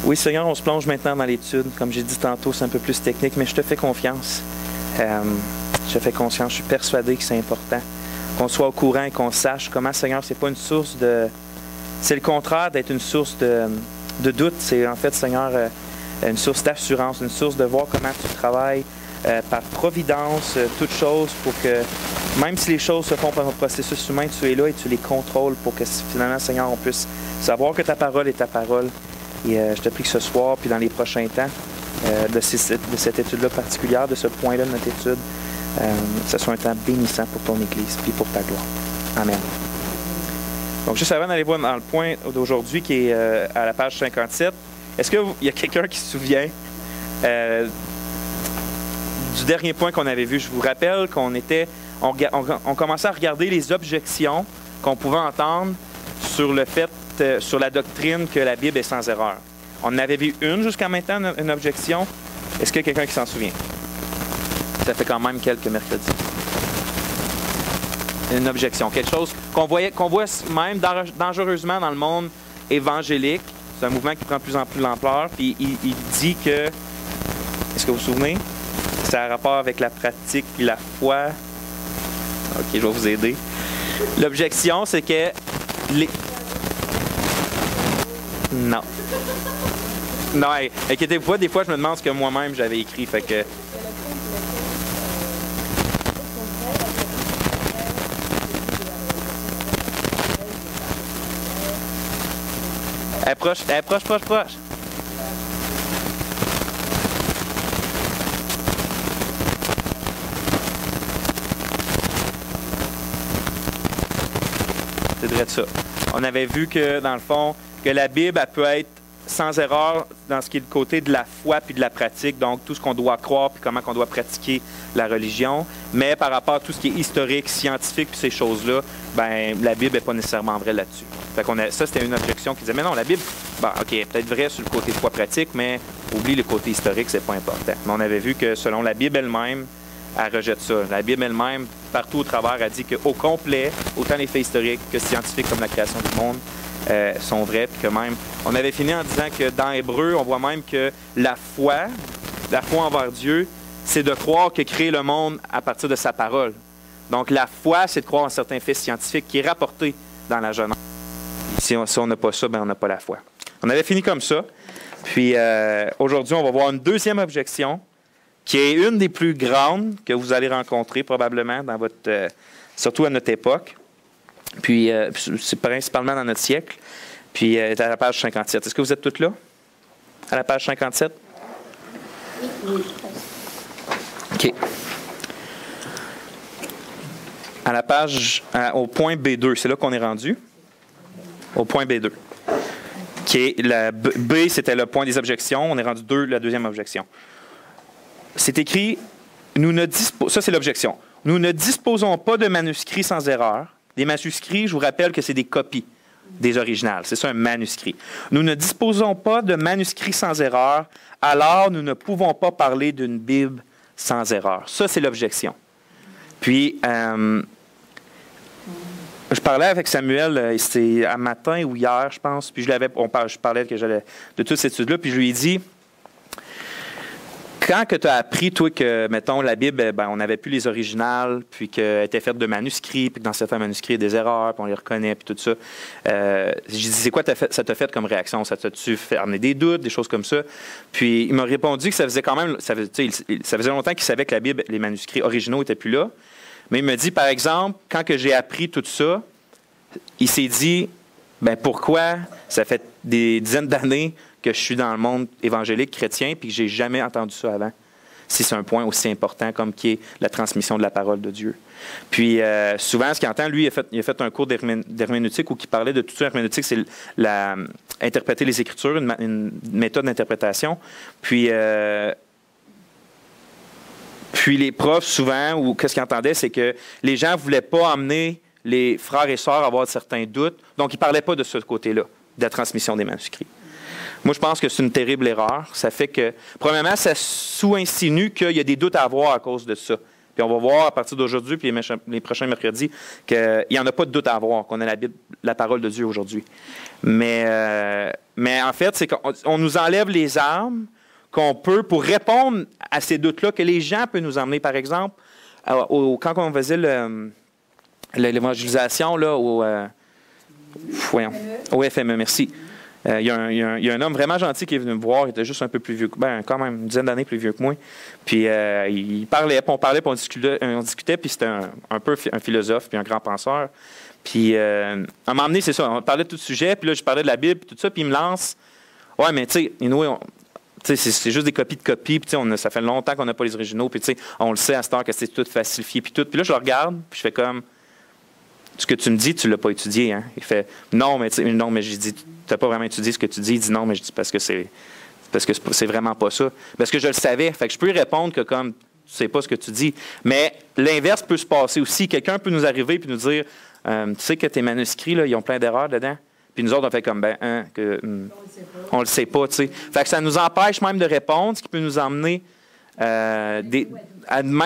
Oui, Seigneur, on se plonge maintenant dans l'étude. Comme j'ai dit tantôt, c'est un peu plus technique, mais je te fais confiance. Je te fais confiance, je suis persuadé que c'est important. Qu'on soit au courant et qu'on sache comment, Seigneur, c'est pas une source de... C'est le contraire d'être une source de doute. C'est en fait, Seigneur, une source d'assurance, une source de voir comment tu travailles par providence, toutes choses pour que, même si les choses se font par un processus humain, tu es là et tu les contrôles pour que finalement, Seigneur, on puisse savoir que ta parole est ta parole. Et je te prie que ce soir, puis dans les prochains temps, de cette étude-là particulière, de ce point-là de notre étude, que ce soit un temps bénissant pour ton Église, puis pour ta gloire. Amen. Donc, juste avant d'aller voir dans le point d'aujourd'hui, qui est à la page 57, est-ce qu'il y a quelqu'un qui se souvient du dernier point qu'on avait vu? Je vous rappelle on commençait à regarder les objections qu'on pouvait entendre sur le fait, sur la doctrine que la Bible est sans erreur. On en avait vu une jusqu'à maintenant, une objection. Est-ce qu'il y a quelqu'un qui s'en souvient? Ça fait quand même quelques mercredis. Une objection, quelque chose qu'on voit même dangereusement dans le monde évangélique. C'est un mouvement qui prend de plus en plus d'ampleur. Puis il dit que, est-ce que vous vous souvenez? Ça a rapport avec la pratique et la foi. OK, je vais vous aider. L'objection, c'est que Non. Non, inquiétez-vous pas, des fois, je me demande ce que moi-même j'avais écrit, fait que... Proche. C'est vrai de ça. On avait vu que, dans le fond, que la Bible, elle peut être sans erreur dans ce qui est le côté de la foi puis de la pratique, donc tout ce qu'on doit croire puis comment on doit pratiquer la religion. Mais par rapport à tout ce qui est historique, scientifique puis ces choses-là, ben la Bible n'est pas nécessairement vraie là-dessus. Fait qu'on ça, c'était une objection qui disait, mais non, la Bible, bon, OK, elle est peut-être vraie sur le côté foi pratique, mais oublie le côté historique, c'est pas important. Mais on avait vu que selon la Bible elle-même, elle rejette ça. La Bible elle-même, partout au travers, a dit qu'au complet, autant les faits historiques que scientifiques comme la création du monde, sont vrais, puis que même, on avait fini en disant que dans Hébreu, on voit même que la foi envers Dieu, c'est de croire que crée le monde à partir de sa parole. Donc la foi, c'est de croire en certains faits scientifiques qui est rapporté dans la Genèse. Si on n'a pas ça, ben on n'a pas la foi. On avait fini comme ça. Puis aujourd'hui, on va voir une deuxième objection, qui est une des plus grandes que vous allez rencontrer probablement dans votre, surtout à notre époque. Puis, c'est principalement dans notre siècle. Puis, elle est à la page 57. Est-ce que vous êtes toutes là? À la page 57? Oui. OK. À la page, au point B2, c'est là qu'on est rendu. Au point B2. Qui est B, c'était le point des objections. On est rendu 2, la deuxième objection. C'est écrit, ça c'est l'objection. Nous ne disposons pas de manuscrits sans erreur. Des manuscrits, je vous rappelle que c'est des copies des originales. C'est ça, un manuscrit. Nous ne disposons pas de manuscrits sans erreur, alors nous ne pouvons pas parler d'une Bible sans erreur. Ça, c'est l'objection. Puis, je parlais avec Samuel, c'était un matin ou hier, je pense, puis je parlais de toute cette étude-là, puis je lui ai dit, quand tu as appris, toi, que, mettons, la Bible, ben, on n'avait plus les originales, puis qu'elle était faite de manuscrits, puis que dans certains manuscrits, il y a des erreurs, puis on les reconnaît, puis tout ça. J'ai dit, c'est quoi ça t'a fait comme réaction? Ça t'a-tu fait amener des doutes, des choses comme ça? Puis il m'a répondu que ça faisait quand même, ça faisait longtemps qu'il savait que la Bible, les manuscrits originaux n'étaient plus là. Mais il me dit, par exemple, quand que j'ai appris tout ça, il s'est dit, ben pourquoi ça fait des dizaines d'années que je suis dans le monde évangélique chrétien puis que j'ai jamais entendu ça avant, si c'est un point aussi important comme qui est la transmission de la parole de Dieu. Puis souvent, ce qu'il entend, lui, il a fait un cours d'herméneutique où il parlait de tout ça. L'herméneutique, c'est interpréter les Écritures, une méthode d'interprétation. Puis les profs, souvent, ou qu'est-ce qu'ils entendaient, c'est que les gens ne voulaient pas emmener les frères et sœurs à avoir certains doutes. Donc, ils ne parlaient pas de ce côté-là, de la transmission des manuscrits. Moi, je pense que c'est une terrible erreur. Ça fait que, premièrement, ça sous-insinue qu'il y a des doutes à avoir à cause de ça. Puis on va voir à partir d'aujourd'hui, puis les prochains mercredis, qu'il n'y en a pas de doute à avoir, qu'on a la Bible, la parole de Dieu aujourd'hui. Mais en fait, c'est qu'on nous enlève les armes qu'on peut pour répondre à ces doutes-là que les gens peuvent nous emmener. Par exemple, quand on faisait l'évangélisation là, au FME, merci. Il y a un homme vraiment gentil qui est venu me voir. Il était juste un peu plus vieux que moi, quand même une dizaine d'années plus vieux que moi. Puis il parlait, puis on discutait, puis c'était un peu un philosophe, puis un grand penseur. Puis à un moment donné, c'est ça, on parlait de tout ce sujet, puis là, je parlais de la Bible, puis tout ça, puis il me lance. Ouais, mais tu sais, c'est juste des copies de copies, puis ça fait longtemps qu'on n'a pas les originaux, puis on le sait à cette heure que c'est tout falsifié, puis tout. Puis là, je le regarde, puis je fais comme. Ce que tu me dis, tu ne l'as pas étudié. Hein? Il fait non, mais j'ai dit, tu n'as pas vraiment étudié ce que tu dis. Il dit non, mais je dis parce que c'est vraiment pas ça. Parce que je le savais. Fait que je peux lui répondre que comme tu ne sais pas ce que tu dis. Mais l'inverse peut se passer aussi. Quelqu'un peut nous arriver et nous dire tu sais que tes manuscrits, là, ils ont plein d'erreurs dedans. Puis nous autres, on fait comme on le sait pas. T'sais. Fait que ça nous empêche même de répondre, ce qui peut nous emmener même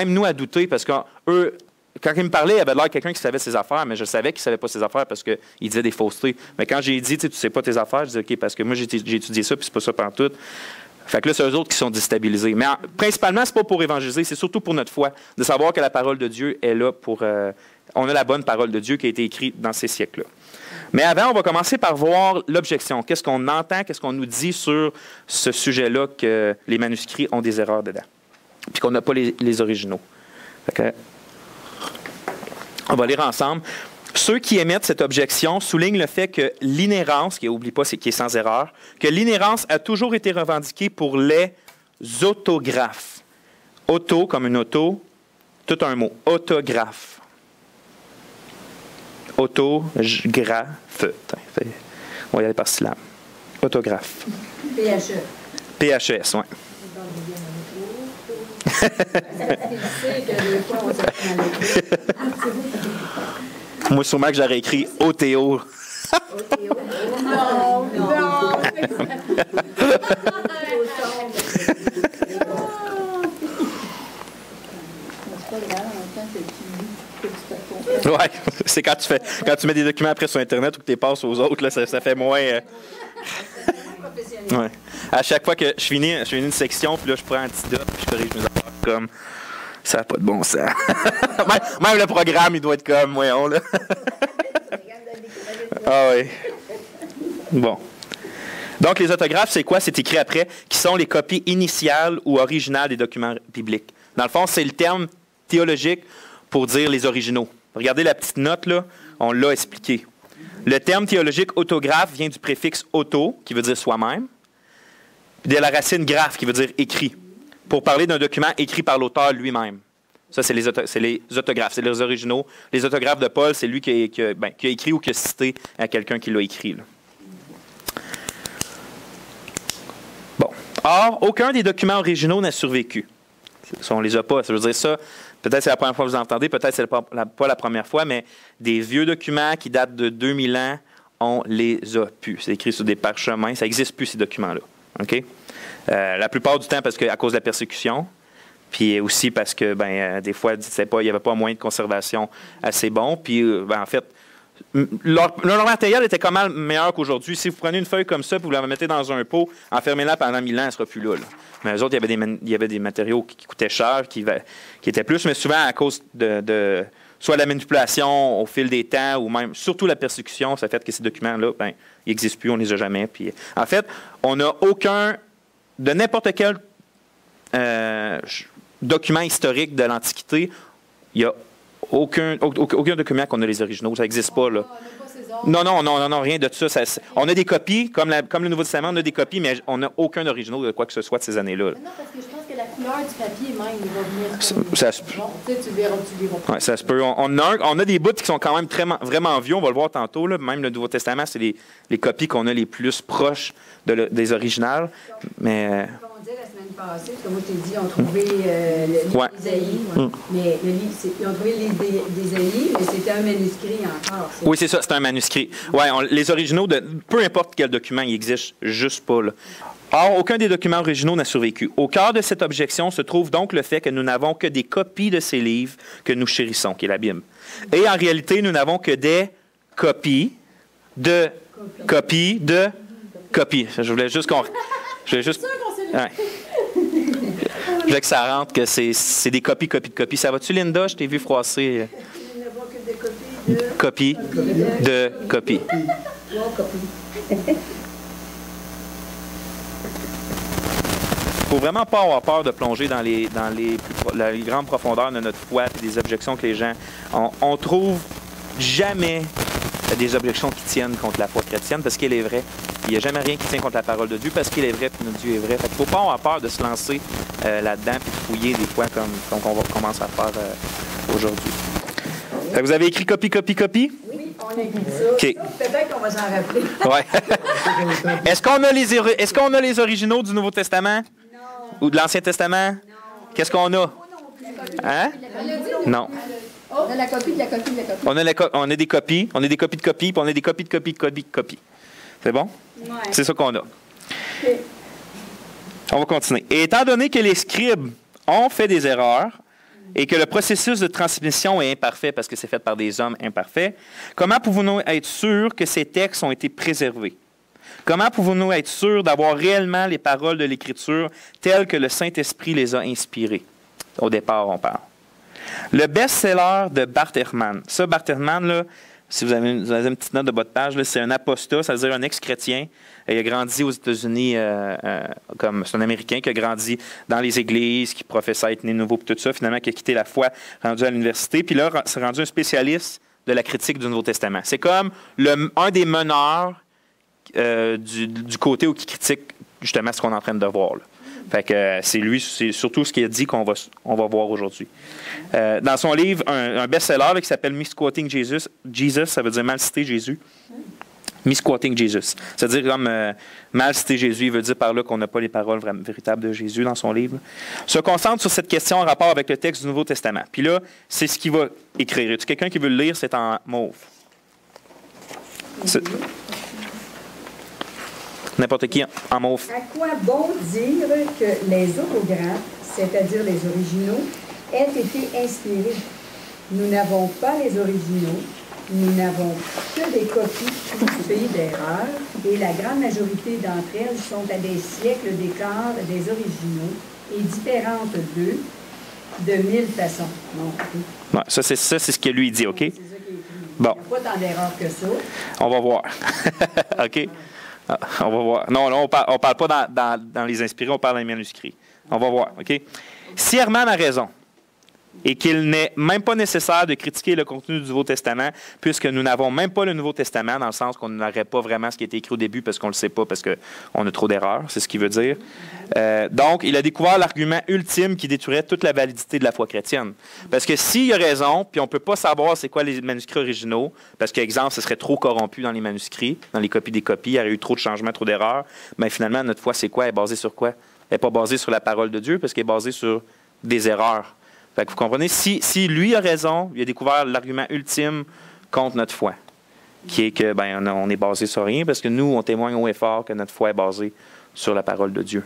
nous à douter. Parce qu'eux. Quand il me parlait, il avait l'air quelqu'un qui savait ses affaires, mais je savais qu'il ne savait pas ses affaires parce qu'il disait des faussetés. Mais quand j'ai dit, tu ne sais pas tes affaires, je dis, OK, parce que moi, j'ai étudié ça, puis c'est pas ça pantoute. Fait que là, c'est eux autres qui sont déstabilisés. Mais principalement, ce n'est pas pour évangéliser, c'est surtout pour notre foi, de savoir que la parole de Dieu est là pour... on a la bonne parole de Dieu qui a été écrite dans ces siècles-là. Mais avant, on va commencer par voir l'objection. Qu'est-ce qu'on entend, qu'est-ce qu'on nous dit sur ce sujet-là, que les manuscrits ont des erreurs dedans, puis qu'on n'a pas les originaux. Fait que, on va lire ensemble. Ceux qui émettent cette objection soulignent le fait que l'inhérence, qui n'oublie pas, c'est qui est sans erreur, que l'inhérence a toujours été revendiquée pour les autographes. Auto comme une auto, tout un mot. Autographe. Autographe. On va y aller par syllabe. Autographe. PHE. PHES, oui. Moi, sûrement que j'aurais écrit OTO. Non. Oui, c'est quand tu mets des documents après sur Internet ou que tu les passes aux autres, là, ça fait moins. Ouais. À chaque fois que je finis une section, puis là, je prends un petit dot, puis je corrige mes affaires comme ça n'a pas de bon sens. même le programme, il doit être comme, voyons, là. Ah oui. Bon. Donc, les autographes, c'est quoi? C'est écrit après, qui sont les copies initiales ou originales des documents bibliques. Dans le fond, c'est le terme théologique pour dire les originaux. Regardez la petite note, là, on l'a expliqué. Le terme théologique autographe vient du préfixe auto, qui veut dire soi-même, puis de la racine graphe, qui veut dire écrit, pour parler d'un document écrit par l'auteur lui-même. Ça, c'est les autographes, c'est les originaux. Les autographes de Paul, c'est lui qui a écrit ou qui a cité à quelqu'un qui l'a écrit. Là. Bon. Or, aucun des documents originaux n'a survécu. Ça, on ne les a pas. Ça veut dire ça. Peut-être c'est la première fois que vous entendez, peut-être c'est pas la première fois, mais des vieux documents qui datent de 2000 ans, on les a plus. C'est écrit sur des parchemins. Ça n'existe plus, ces documents-là. OK? La plupart du temps, parce qu'à cause de la persécution, puis aussi parce que, des fois, il n'y avait pas un moyen de conservation assez bon. Puis, en fait, leur matériel était quand même meilleur qu'aujourd'hui. Si vous prenez une feuille comme ça et vous la mettez dans un pot, enfermez-la pendant 1000 ans, elle ne sera plus là. Mais eux autres, il y avait des matériaux qui coûtaient cher, qui étaient plus, mais souvent à cause de soit la manipulation au fil des temps, ou même, surtout la persécution, ça fait que ces documents-là, ils n'existent plus, on ne les a jamais. Puis, en fait, on n'a aucun, de n'importe quel document historique de l'Antiquité, il n'y a aucun document qu'on a les originaux. Ça n'existe pas, là. Non, rien de ça. On a des copies, comme le Nouveau Testament, on a des copies, mais on n'a aucun original de quoi que ce soit de ces années-là. Non, parce que je pense que la couleur du papier même, il va venir. Ça se peut. Bon, tu verras. Ouais, ça se peut. On a des bouts qui sont quand même vraiment vieux, on va le voir tantôt. Là. Même le Nouveau Testament, c'est les copies qu'on a les plus proches des originales. Mais... Comme on disait la semaine passée, parce que moi je t'ai dit, ils ont trouvé le livre d'Ésaïe. Mais le livre, ils ont trouvé le livre d'Ésaïe, mais c'était un manuscrit encore. Oui, c'est ça, c'est un manuscrit. Ouais, les originaux, peu importe quel document, ils existent juste pas. Là. Or, aucun des documents originaux n'a survécu. Au cœur de cette objection se trouve donc le fait que nous n'avons que des copies de ces livres que nous chérissons, qui est la Bible. Et en réalité, nous n'avons que des copies de copies de copies. Je voulais juste qu'on... Ouais. Je voulais que ça rentre, que c'est des copies de copies. Ça va-tu, Linda? Je t'ai vu froisser. Nous n'avons que des copies De copies. Il ne faut vraiment pas avoir peur de plonger dans les grandes profondeurs de notre foi et des objections que les gens ont. On trouve jamais des objections qui tiennent contre la foi chrétienne parce qu'elle est vraie. Il n'y a jamais rien qui tient contre la parole de Dieu parce qu'il est vrai et notre Dieu est vrai. Il ne faut pas avoir peur de se lancer là-dedans et de fouiller des fois comme on va commencer à faire aujourd'hui. Vous avez écrit copie? Oui, on a écrit ça. Okay. Peut-être qu'on va s'en rappeler. Ouais. Est-ce qu'on a les originaux du Nouveau Testament? Non. Ou de l'Ancien Testament? Non. Qu'est-ce qu'on a? Hein? Non. On a la copie de la copie de la copie. On a des copies, on a des copies de copies, puis on a des copies de copies de copies de copies. C'est bon? Ouais. C'est ça qu'on a. Okay. On va continuer. Et étant donné que les scribes ont fait des erreurs et que le processus de transmission est imparfait parce que c'est fait par des hommes imparfaits, comment pouvons-nous être sûrs que ces textes ont été préservés? Comment pouvons-nous être sûrs d'avoir réellement les paroles de l'Écriture telles que le Saint-Esprit les a inspirées? Au départ, on parle. Le best-seller de Bart Ehrman. Ça, Bart Ehrman, là, si vous avez une petite note de bas de page, là, c'est un apostat, ça veut dire un ex-chrétien. Il a grandi aux États-Unis, comme c'est un Américain qui a grandi dans les églises, qui professait être né nouveau, puis tout ça, finalement, qui a quitté la foi, rendu à l'université. Puis là, s'est rendu un spécialiste de la critique du Nouveau Testament. C'est comme un des meneurs du côté où qui critique justement ce qu'on est en train de voir, là. Fait que c'est lui, c'est surtout ce qu'il a dit qu'on va voir aujourd'hui. Dans son livre, un best-seller qui s'appelle Misquoting Jesus, ça veut dire mal citer Jésus. Misquoting Jesus. C'est-à-dire comme mal citer Jésus, il veut dire par là qu'on n'a pas les paroles véritables de Jésus dans son livre. Se concentre sur cette question en rapport avec le texte du Nouveau Testament. Puis là, c'est ce qu'il va écrire. Tu quelqu'un qui veut le lire, c'est en mauve. N'importe qui en mauve. À quoi bon dire que les autographes, c'est-à-dire les originaux, aient été inspirés? Nous n'avons pas les originaux, nous n'avons que des copies coupées d'erreurs, et la grande majorité d'entre elles sont à des siècles d'écart des originaux et différentes d'eux de 1000 façons. Ouais, ça, c'est ce que lui dit, OK? C'est ça qui est écrit. Bon. Il n'y a pas tant d'erreurs que ça. On va voir. OK? On va voir. Non, on parle pas dans les inspirés, on parle dans les manuscrits. On va voir, OK? Si Ehrman a raison et qu'il n'est même pas nécessaire de critiquer le contenu du Nouveau Testament, puisque nous n'avons même pas le Nouveau Testament, dans le sens qu'on n'aurait pas vraiment ce qui a été écrit au début parce qu'on ne le sait pas, parce qu'on a trop d'erreurs, c'est ce qu'il veut dire. Donc, il a découvert l'argument ultime qui détruirait toute la validité de la foi chrétienne. Parce que s'il a raison, puis on ne peut pas savoir c'est quoi les manuscrits originaux, parce qu'exemple, ce serait trop corrompu dans les manuscrits, dans les copies des copies, il y aurait eu trop de changements, trop d'erreurs, mais finalement, notre foi, c'est quoi? Elle est basée sur quoi? Elle n'est pas basée sur la parole de Dieu, parce qu'elle est basée sur des erreurs. Fait que vous comprenez, si lui a raison, il a découvert l'argument ultime contre notre foi, qui est que on est basé sur rien, parce que nous, on témoigne haut et fort que notre foi est basée sur la parole de Dieu.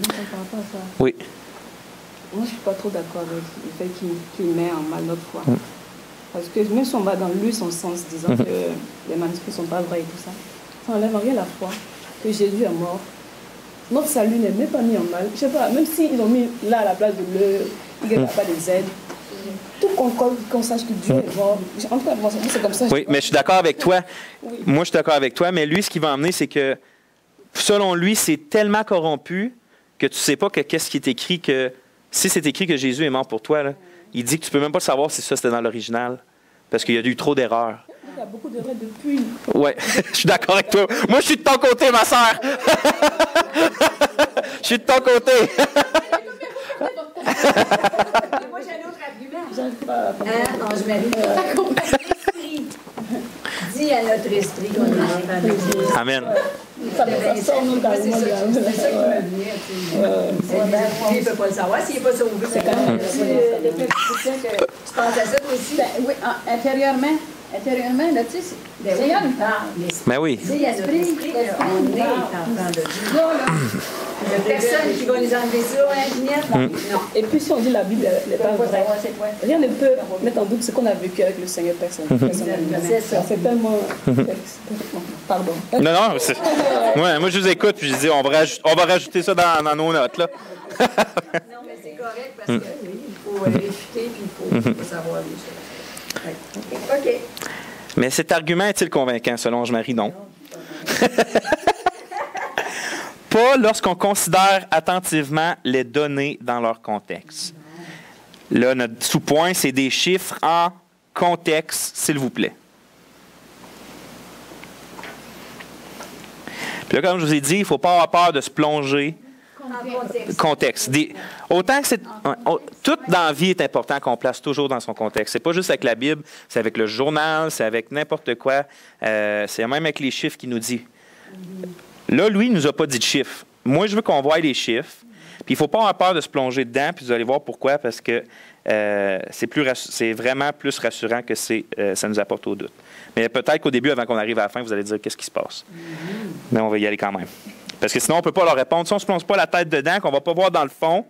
Par rapport à ça, Oui. moi, je ne suis pas trop d'accord avec le fait qu'il met en mal notre foi. Parce que même si on va dans lui son sens, disant que les manuscrits ne sont pas vrais et tout ça, ça n'enlève rien la foi que Jésus est mort. Notre salut n'est même pas mis en mal. Je sais pas, même s'ils ont mis là à la place de l'heure, il n'y a pas des aides. Tout qu'on sache que Dieu est mort. En tout cas, moi, c'est comme ça. Oui, mais je suis d'accord avec toi. Oui. Moi, je suis d'accord avec toi, mais lui, ce qu'il va emmener, c'est que, selon lui, c'est tellement corrompu que tu ne sais pas qu'est-ce qui est écrit, que si c'est écrit que Jésus est mort pour toi, là, il dit que tu ne peux même pas savoir si ça c'était dans l'original, parce qu'il y a eu trop d'erreurs. Il y a beaucoup d'erreurs depuis. Oui, je suis d'accord avec toi. Moi, je suis de ton côté, ma soeur. Je suis de ton côté. Moi, j'ai un autre argument. J'arrive pas à Ange-Marie. Dis à notre esprit qu'on est en Jésus. Amen. C'est ça qui me vient. Il ne peut pas le savoir s'il n'est pas sauvé. C'est quand même Tu penses à ça toi aussi? Oui, intérieurement, Intérieurement, là, tu sais, le Seigneur nous parle. Ben oui. C'est l'esprit, on est en train de dire. Il n'y a personne qui va nous enlever ça, hein, Ginette? Non. Et puis si on dit la Bible n'est pas Pourquoi vraie, savoir c'est quoi? rien ne peut mettre en doute ce qu'on a vécu avec le Seigneur personnellement. C'est ça. C'est tellement... Pardon. Non, moi je vous écoute, puis je dis, on va rajouter ça dans nos notes, là. Non, mais c'est correct parce que oui, il faut réfuter puis il faut savoir les choses. Ouais. OK. Mais cet argument est-il convaincant, selon Ange-Marie? Non. Pas lorsqu'on considère attentivement les données dans leur contexte. Là, notre sous-point, c'est des chiffres en contexte, s'il vous plaît. Puis là, comme je vous ai dit, il ne faut pas avoir peur de se plonger. Contexte. Autant que tout dans la vie est important qu'on place toujours dans son contexte. C'est pas juste avec la Bible, c'est avec le journal, c'est avec n'importe quoi. C'est même avec les chiffres qu'il nous dit. Là, lui, il ne nous a pas dit de chiffres. Moi, je veux qu'on voie les chiffres. Puis il ne faut pas avoir peur de se plonger dedans, puis vous allez voir pourquoi, parce que c'est vraiment plus rassurant que ça nous apporte au doute. Mais peut-être qu'au début, avant qu'on arrive à la fin, vous allez dire qu'est-ce qui se passe. Mais on va y aller quand même. Parce que sinon, on ne peut pas leur répondre. Si on ne se plonge pas la tête dedans, qu'on ne va pas voir dans le fond,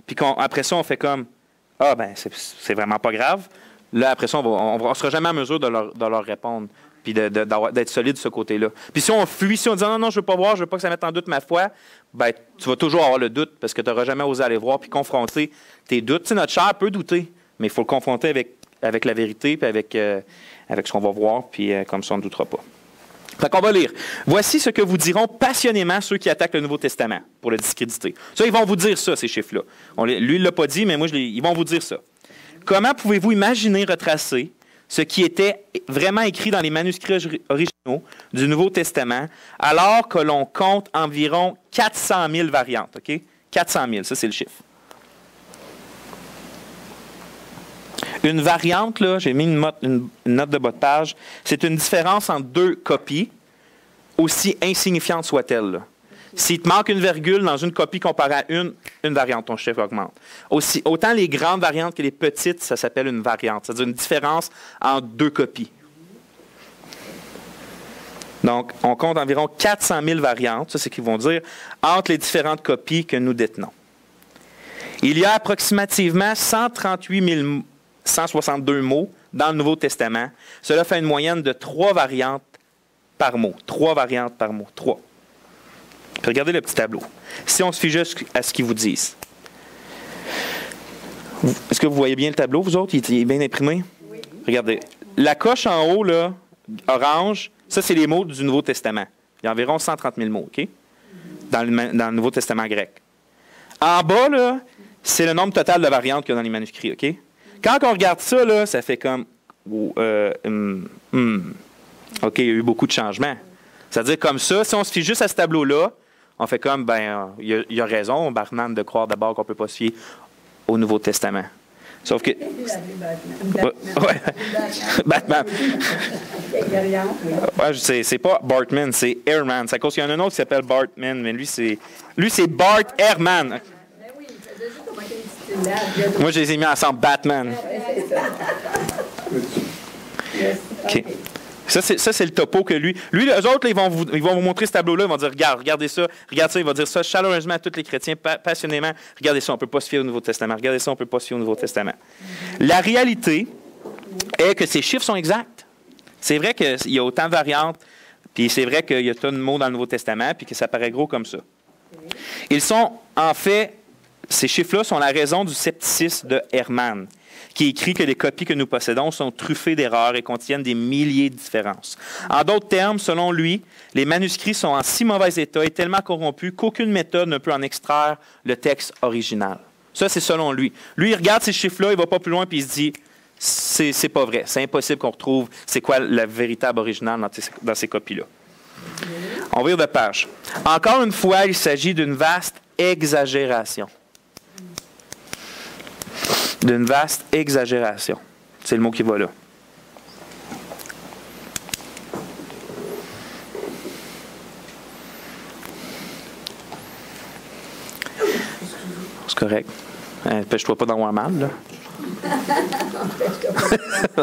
puis qu'après ça, on fait comme « Ah, ben c'est vraiment pas grave », là, après ça, on ne sera jamais en mesure de leur répondre, puis d'être solide de ce côté-là. Puis si on fuit, si on dit « Non, je ne veux pas voir, je ne veux pas que ça mette en doute ma foi », ben tu vas toujours avoir le doute, parce que tu n'auras jamais osé aller voir, puis confronter tes doutes. Tu sais, notre chair peut douter, mais il faut le confronter avec la vérité, puis avec ce qu'on va voir, puis comme ça, on ne doutera pas. Fait qu'on va lire. Voici ce que vous diront passionnément ceux qui attaquent le Nouveau Testament pour le discréditer. Ça, ils vont vous dire ça, ces chiffres-là. Lui, il ne l'a pas dit, mais moi, ils vont vous dire ça. Comment pouvez-vous imaginer retracer ce qui était vraiment écrit dans les manuscrits originaux du Nouveau Testament, alors que l'on compte environ 400 000 variantes, OK? 400 000, ça, c'est le chiffre. Une variante, là, j'ai mis une note de bas de page, c'est une différence entre deux copies, aussi insignifiante soit-elle. S'il te manque une virgule dans une copie comparée à une variante, ton chiffre augmente. Autant les grandes variantes que les petites, ça s'appelle une variante. C'est-à-dire une différence entre deux copies. Donc, on compte environ 400 000 variantes, ça c'est ce qu'ils vont dire, entre les différentes copies que nous détenons. Il y a approximativement 138 162 mots dans le Nouveau Testament. Cela fait une moyenne de 3 variantes par mot. 3 variantes par mot. 3. Puis regardez le petit tableau. Si on se fie juste à ce qu'ils vous disent. Est-ce que vous voyez bien le tableau, vous autres? Il est bien imprimé? Oui. Regardez. La coche en haut, là, orange, ça, c'est les mots du Nouveau Testament. Il y a environ 130 000 mots, OK? Dans le Nouveau Testament grec. En bas, là, c'est le nombre total de variantes qu'il y a dans les manuscrits, OK? Quand on regarde ça, là, ça fait comme OK, il y a eu beaucoup de changements. C'est-à-dire comme ça, si on se fie juste à ce tableau-là, on fait comme, il y a raison, Bartman, de croire d'abord qu'on ne peut pas se fier au Nouveau Testament. Sauf que... Batman. Ouais, c'est pas Bartman, c'est Ehrman. C'est à cause qu'il y en a un autre qui s'appelle Bartman, mais lui, c'est Bart Ehrman. Moi, je les ai mis ensemble, Batman. OK. Ça, c'est le topo que lui... Lui, eux autres, là, ils vont vous montrer ce tableau-là, ils vont dire, regardez ça, il va dire ça chaleureusement à tous les chrétiens, passionnément. Regardez ça, on ne peut pas se fier au Nouveau Testament. Regardez ça, on ne peut pas se fier au Nouveau Testament. La réalité est que ces chiffres sont exacts. C'est vrai qu'il y a autant de variantes, puis c'est vrai qu'il y a tant de mots dans le Nouveau Testament, puis que ça paraît gros comme ça. Ils sont, en fait... Ces chiffres-là sont la raison du scepticisme de Ehrman, qui écrit que les copies que nous possédons sont truffées d'erreurs et contiennent des milliers de différences. En d'autres termes, selon lui, les manuscrits sont en si mauvais état et tellement corrompus qu'aucune méthode ne peut en extraire le texte original. Ça, c'est selon lui. Lui, il regarde ces chiffres-là, il ne va pas plus loin, puis il se dit, c'est pas vrai, c'est impossible qu'on retrouve c'est quoi le véritable original dans ces copies-là. On vire de page. Encore une fois, il s'agit d'une vaste exagération. D'une vaste exagération. C'est le mot qui va là. C'est correct. Pêche-toi pas dans un mal, là.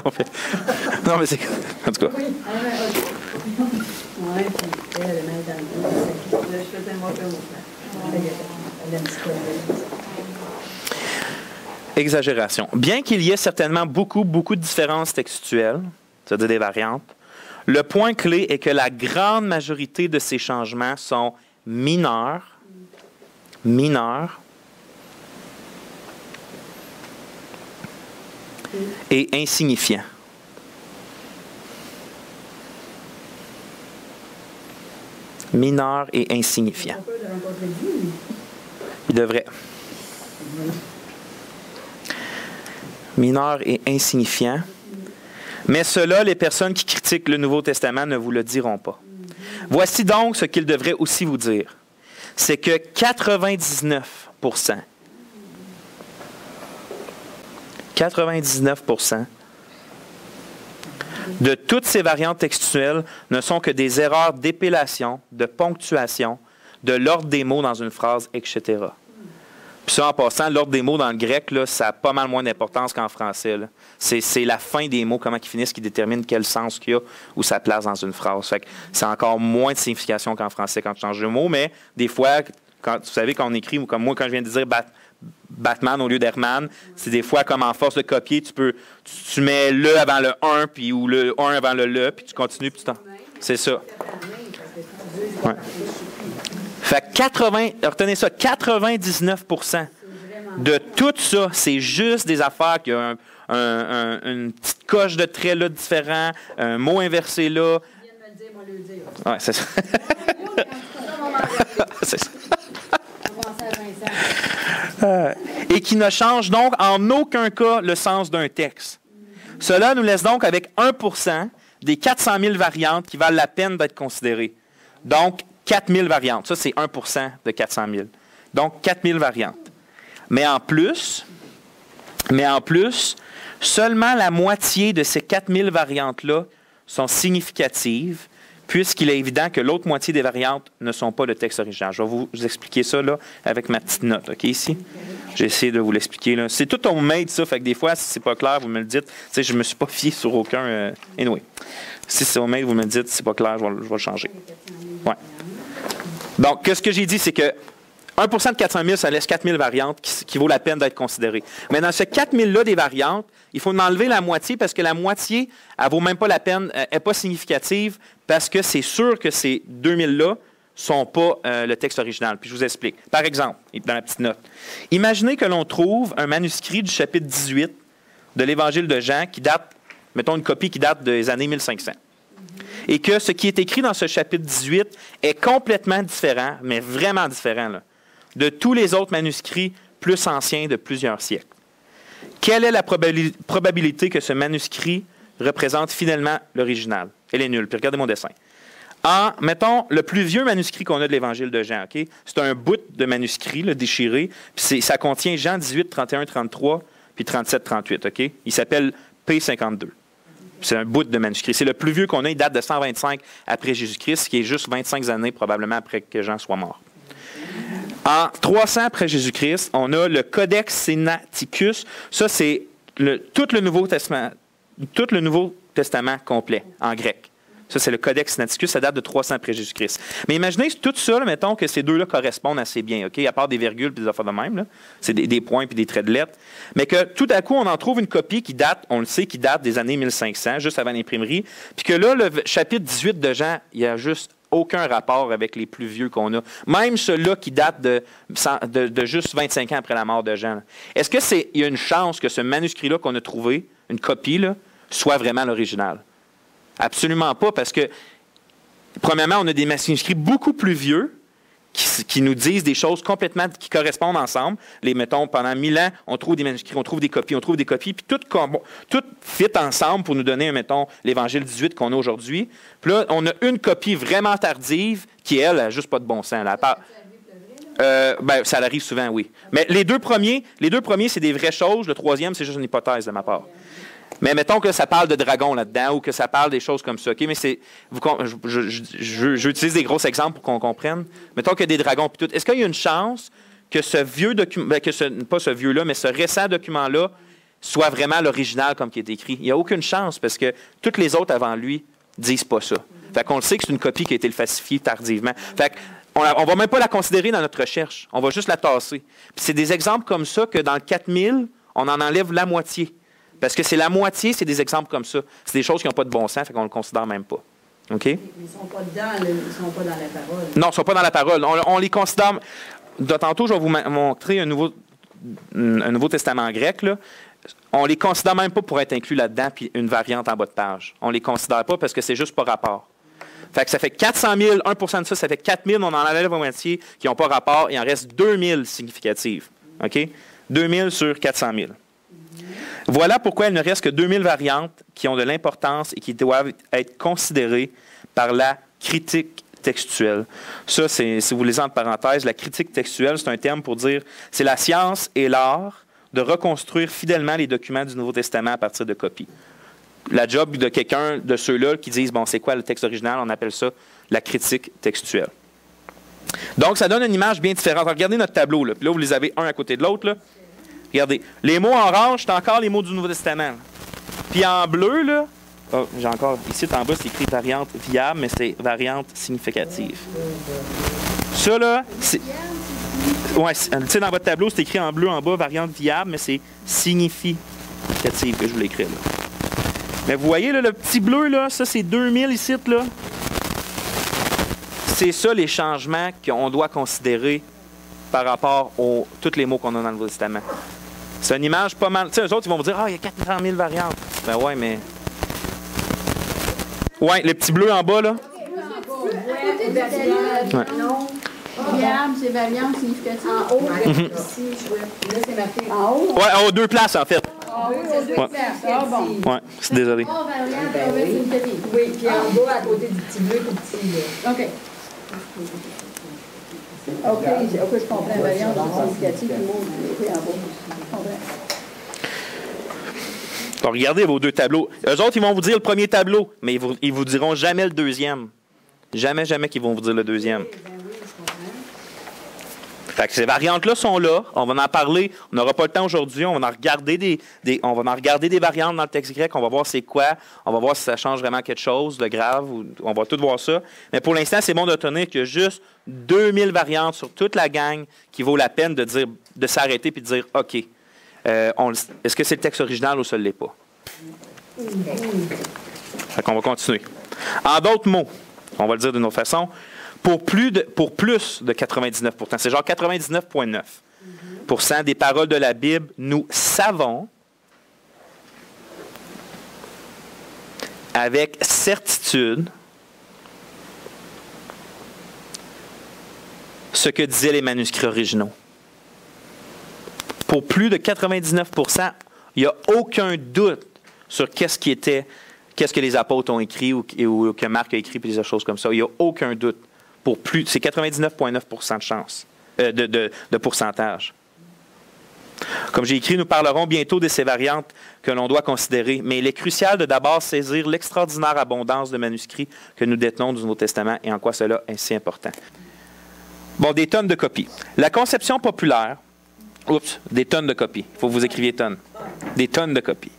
en fait. Non, mais c'est... En tout cas. Oui. Oui, puis elle a le mal dans le dos. Je faisais moi peu mon frère. Elle aime ça. Exagération. Bien qu'il y ait certainement beaucoup de différences textuelles, c'est-à-dire des variantes, le point clé est que la grande majorité de ces changements sont mineurs, et insignifiants. Mineurs et insignifiants. Il devrait. Mineurs et insignifiants. Mais cela, les personnes qui critiquent le Nouveau Testament ne vous le diront pas. Voici donc ce qu'ils devraient aussi vous dire. C'est que 99% de toutes ces variantes textuelles ne sont que des erreurs d'épellation, de ponctuation, de l'ordre des mots dans une phrase, etc. Puis ça, en passant, l'ordre des mots dans le grec, là, ça a pas mal moins d'importance qu'en français. C'est la fin des mots, comment ils finissent, qui détermine quel sens qu'il y a ou sa place dans une phrase. Fait que c'est encore moins de signification qu'en français quand tu changes de mot, mais des fois, vous savez, quand on écrit, ou comme moi, quand je viens de dire Batman au lieu d'Herman, c'est des fois comme en force de copier, tu mets le avant le 1, puis ou le 1 avant le, puis tu continues, puis tu t'en... C'est ça. Ouais. Fait que retenez ça, 99% de tout ça, c'est juste des affaires qui ont une petite coche de traits là différent, un mot inversé là. Ouais, c'est ça. C'est ça. Et qui ne change donc en aucun cas le sens d'un texte. Cela nous laisse donc avec 1% des 400 000 variantes qui valent la peine d'être considérées. Donc, 4 000 variantes. Ça, c'est 1% de 400 000. Donc, 4 000 variantes. Mais en plus, seulement la moitié de ces 4 000 variantes-là sont significatives, puisqu'il est évident que l'autre moitié des variantes ne sont pas le texte original. Je vais vous expliquer ça là, avec ma petite note, OK, ici? J'ai essayé de vous l'expliquer. Là. C'est tout homemade, ça, fait que des fois, si c'est pas clair, vous me le dites. Tu sais, je ne me suis pas fié sur aucun... Anyway, si c'est homemade, vous me le dites, si c'est pas clair, je vais le changer. Ouais. Donc, ce que j'ai dit, c'est que 1% de 400 000, ça laisse 4 000 variantes qui vaut la peine d'être considérées. Mais dans ce 4 000-là des variantes, il faut en enlever la moitié parce que la moitié, elle ne vaut même pas la peine, elle n'est pas significative parce que c'est sûr que ces 2 000-là ne sont pas le texte original. Puis je vous explique. Par exemple, dans la petite note, imaginez que l'on trouve un manuscrit du chapitre 18 de l'Évangile de Jean qui date, mettons une copie qui date des années 1500. Et que ce qui est écrit dans ce chapitre 18 est complètement différent, mais vraiment différent, là, de tous les autres manuscrits plus anciens de plusieurs siècles. Quelle est la probabilité que ce manuscrit représente finalement l'original? Elle est nulle. Puis regardez mon dessin. Mettons, le plus vieux manuscrit qu'on a de l'Évangile de Jean, okay? C'est un bout de manuscrit là, déchiré, puis ça contient Jean 18, 31, 33, puis 37, 38. Okay? Il s'appelle P52. C'est un bout de manuscrit. C'est le plus vieux qu'on a. Il date de 125 après Jésus-Christ, qui est juste 25 années probablement après que Jean soit mort. En 300 après Jésus-Christ, on a le Codex Sinaiticus. Ça, c'est tout le Nouveau Testament complet en grec. Ça, c'est le Codex Sinaiticus. Ça date de 300 après Jésus-Christ. Mais imaginez tout ça, là, mettons que ces deux-là correspondent assez bien, OK? À part des virgules et des affaires de même. Là. C'est des points puis des traits de lettres. Mais que tout à coup, on en trouve une copie qui date, on le sait, qui date des années 1500, juste avant l'imprimerie. Puis que là, le chapitre 18 de Jean, il y a juste aucun rapport avec les plus vieux qu'on a. Même ceux-là qui datent de juste 25 ans après la mort de Jean. Est-ce qu'il y a une chance que ce manuscrit-là qu'on a trouvé, une copie, là, soit vraiment l'original? Absolument pas, parce que, premièrement, on a des manuscrits beaucoup plus vieux qui nous disent des choses complètement qui correspondent ensemble. Mettons, pendant 1000 ans, on trouve des manuscrits, on trouve des copies, puis tout fit ensemble pour nous donner, mettons, l'Évangile 18 qu'on a aujourd'hui. Puis là, on a une copie vraiment tardive qui, elle, n'a juste pas de bon sens. Ça arrive souvent, oui. Mais les deux premiers, c'est des vraies choses. Le troisième, c'est juste une hypothèse de ma part. Mais mettons que ça parle de dragons là-dedans ou que ça parle des choses comme ça. Okay? Mais j'utilise des gros exemples pour qu'on comprenne. Mettons qu'il y a des dragons puis tout. Est-ce qu'il y a une chance que ce vieux document, pas ce vieux-là, mais ce récent document-là soit vraiment l'original comme qui est écrit. Il n'y a aucune chance parce que toutes les autres avant lui disent pas ça. Fait qu'on le sait que c'est une copie qui a été falsifiée tardivement. Fait qu'on ne va même pas la considérer dans notre recherche. On va juste la tasser. Puis c'est des exemples comme ça que dans le 4000, on en enlève la moitié. Parce que c'est la moitié, c'est des exemples comme ça. C'est des choses qui n'ont pas de bon sens, fait qu'on ne le considère même pas. OK? Ils ne sont pas dedans, ils ne sont pas dans la parole. Non, ils ne sont pas dans la parole. On les considère... De tantôt, je vais vous montrer un Nouveau Testament grec, là. On les considère même pas pour être inclus là-dedans, puis une variante en bas de page. On les considère pas parce que c'est juste pas rapport. Fait que ça fait 400 000, 1% de ça fait 4 000, on en enlève la moitié qui n'ont pas rapport, il en reste 2 000 significatives. OK? 2 000 sur 400 000. Voilà pourquoi il ne reste que 2 000 variantes qui ont de l'importance et qui doivent être considérées par la critique textuelle. Ça, c'est, si vous lisez entre parenthèses, la critique textuelle, c'est un terme pour dire c'est la science et l'art de reconstruire fidèlement les documents du Nouveau Testament à partir de copies. La job de quelqu'un de ceux-là qui disent, bon, c'est quoi le texte original? On appelle ça la critique textuelle. Donc, ça donne une image bien différente. Alors, regardez notre tableau, là. Puis là, vous les avez un à côté de l'autre, là. Regardez. Les mots en orange, c'est encore les mots du Nouveau Testament. Puis en bleu, là, oh, j'ai encore, ici, en bas, c'est écrit variante viable, mais c'est variante significative. Ça, là, c'est... Ouais, tu sais, dans votre tableau, c'est écrit en bleu en bas, variante viable, mais c'est significative que je voulais écrire, là. Mais vous voyez, là, le petit bleu, là, ça, c'est 2000 ici, là. C'est ça, les changements qu'on doit considérer par rapport aux tous les mots qu'on a dans le Nouveau Testament. C'est une image pas mal. Tu sais, eux autres, ils vont vous dire, ah, il y a 400 000 variantes. Ben ouais, mais... Ouais, le petit bleu en bas, là. Ouais. Viable, c'est variante significative. En haut, ici, là, c'est marqué en haut. Ouais, aux deux places, en fait. En haut, c'est deux places. Ah bon. Ouais, c'est désolé. Pas variante, mauvaise significative. Oui, puis en bas, à côté du petit bleu, tout petit, là. OK. OK, je comprends. Variante significative, le mot est en bas. Je comprends. Donc, regardez vos deux tableaux. Eux autres, ils vont vous dire le premier tableau, mais ils vous diront jamais le deuxième. Jamais, jamais qu'ils vont vous dire le deuxième. Fait que ces variantes-là sont là. On va en parler. On n'aura pas le temps aujourd'hui. On va en regarder des variantes dans le texte grec. On va voir c'est quoi. On va voir si ça change vraiment quelque chose de grave. On va tout voir ça. Mais pour l'instant, c'est bon de retenir qu'il y a juste 2000 variantes sur toute la gang qui vaut la peine de s'arrêter et de dire OK, est-ce que c'est le texte original ou ça ne l'est pas? Fait qu'on va continuer. En d'autres mots, on va le dire d'une autre façon, pour plus de 99%, c'est genre 99,9% des paroles de la Bible, nous savons avec certitude ce que disaient les manuscrits originaux. Pour plus de 99%, il n'y a aucun doute sur qu'est-ce que les apôtres ont écrit ou que Marc a écrit, puis des choses comme ça. Il n'y a aucun doute. C'est 99,9% de chance, de pourcentage. Comme j'ai écrit, nous parlerons bientôt de ces variantes que l'on doit considérer, mais il est crucial de d'abord saisir l'extraordinaire abondance de manuscrits que nous détenons du Nouveau Testament et en quoi cela est si important. Bon, des tonnes de copies. La conception populaire, des tonnes de copies. Il faut que vous écriviez tonnes. Des tonnes de copies.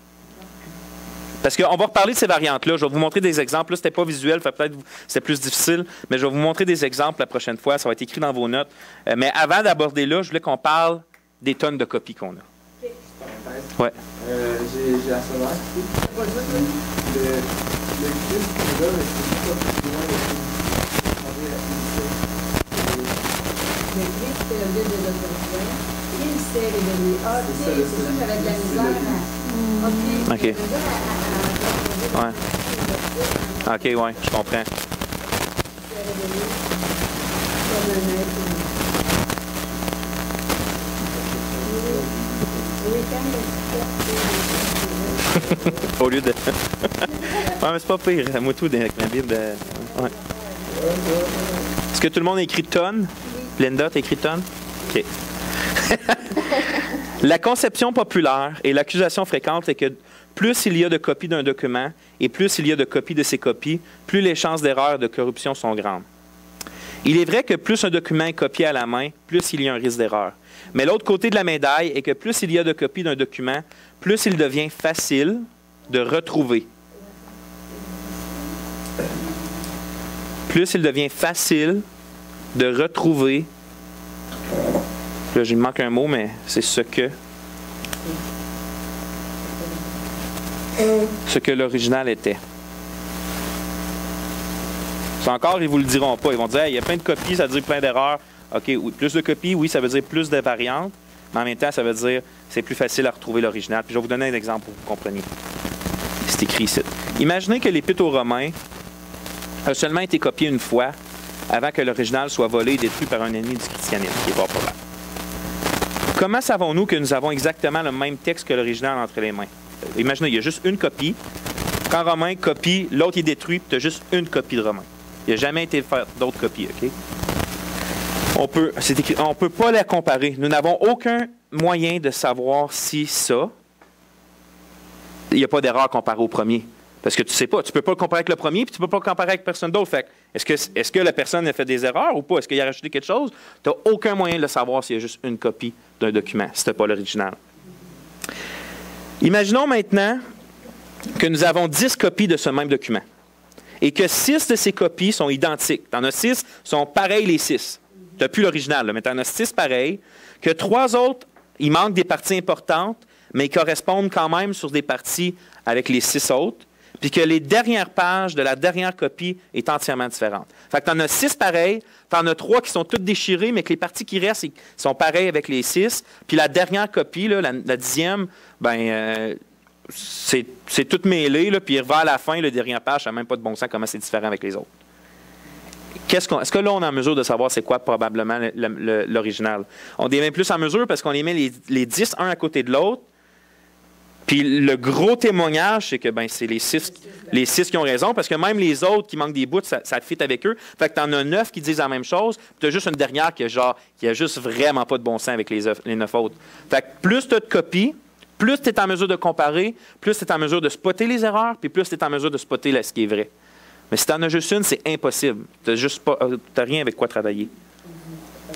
Parce qu'on va reparler de ces variantes-là. Je vais vous montrer des exemples. Là, ce n'était pas visuel, peut-être c'est plus difficile, mais je vais vous montrer des exemples la prochaine fois. Ça va être écrit dans vos notes. Mais avant d'aborder là, je voulais qu'on parle des tonnes de copies qu'on a. Ouais. J'ai la sonore ici. Le Christ là, mais c'est pas plus loin de Le Christ, c'est le Dieu de notre Dieu. Il s'est révélé. OK, c'est ça que j'avais de la misère. OK. Ouais. OK, ouais, je comprends. Au lieu de... ouais, mais c'est pas pire. Moi, tout avec ma Bible. Ouais. Est-ce que tout le monde a écrit tonne? Linda, t'as écrit tonne? OK. La conception populaire et l'accusation fréquente est que plus il y a de copies d'un document et plus il y a de copies de ces copies, plus les chances d'erreur et de corruption sont grandes. Il est vrai que plus un document est copié à la main, plus il y a un risque d'erreur. Mais l'autre côté de la médaille est que plus il y a de copies d'un document, plus il devient facile de retrouver. Plus il devient facile de retrouver. Là, il me manque un mot, mais c'est ce que l'original était. Ça encore, ils ne vous le diront pas. Ils vont dire, hey, il y a plein de copies, ça veut dire plein d'erreurs. OK, oui, plus de copies, oui, ça veut dire plus de variantes, mais en même temps, ça veut dire c'est plus facile à retrouver l'original. Puis je vais vous donner un exemple pour que vous compreniez. C'est écrit ici. Imaginez que l'Épître aux Romains a seulement été copié une fois avant que l'original soit volé et détruit par un ennemi du christianisme, qui est pas probable. Comment savons-nous que nous avons exactement le même texte que l'original entre les mains? Imaginez, il y a juste une copie. Quand Romain copie, l'autre est détruit, puis tu as juste une copie de Romain. Il n'a jamais été fait d'autres copies, OK? On ne peut pas les comparer. Nous n'avons aucun moyen de savoir si ça, il n'y a pas d'erreur comparée au premier. Parce que tu ne sais pas. Tu ne peux pas le comparer avec le premier, puis tu ne peux pas le comparer avec personne d'autre. Fait est-ce que la personne a fait des erreurs ou pas? Est-ce qu'il a rajouté quelque chose? Tu n'as aucun moyen de le savoir s'il y a juste une copie d'un document, si ce n'est pas l'original. Imaginons maintenant que nous avons 10 copies de ce même document et que 6 de ces copies sont identiques. Tu en as 6, sont pareils les 6. Tu n'as plus l'original, mais tu en as 6 pareils, que 3 autres, il manque des parties importantes, mais ils correspondent quand même sur des parties avec les 6 autres, puis que les dernières pages de la dernière copie est entièrement différente. Fait que tu en as 6 pareils, tu en as 3 qui sont toutes déchirées, mais que les parties qui restent sont pareilles avec les 6, puis la dernière copie, là, la 10e, c'est tout mêlé, là, puis il revient à la fin, la dernière page, ça n'a même pas de bon sens comment c'est différent avec les autres. Est-ce que là, on est en mesure de savoir c'est quoi probablement l'original? On est même plus en mesure parce qu'on les met les 10 un à côté de l'autre. Puis le gros témoignage, c'est que c'est les 6 qui ont raison, parce que même les autres qui manquent des bouts, ça fit avec eux. Fait que tu en as 9 qui disent la même chose, puis tu as juste une dernière qui a juste vraiment pas de bon sens avec les 9 autres. Fait que plus tu as de copies, plus tu es en mesure de comparer, plus tu es en mesure de spotter les erreurs, puis plus tu es en mesure de spotter ce qui est vrai. Mais si tu en as juste une, c'est impossible. Tu n'as rien avec quoi travailler.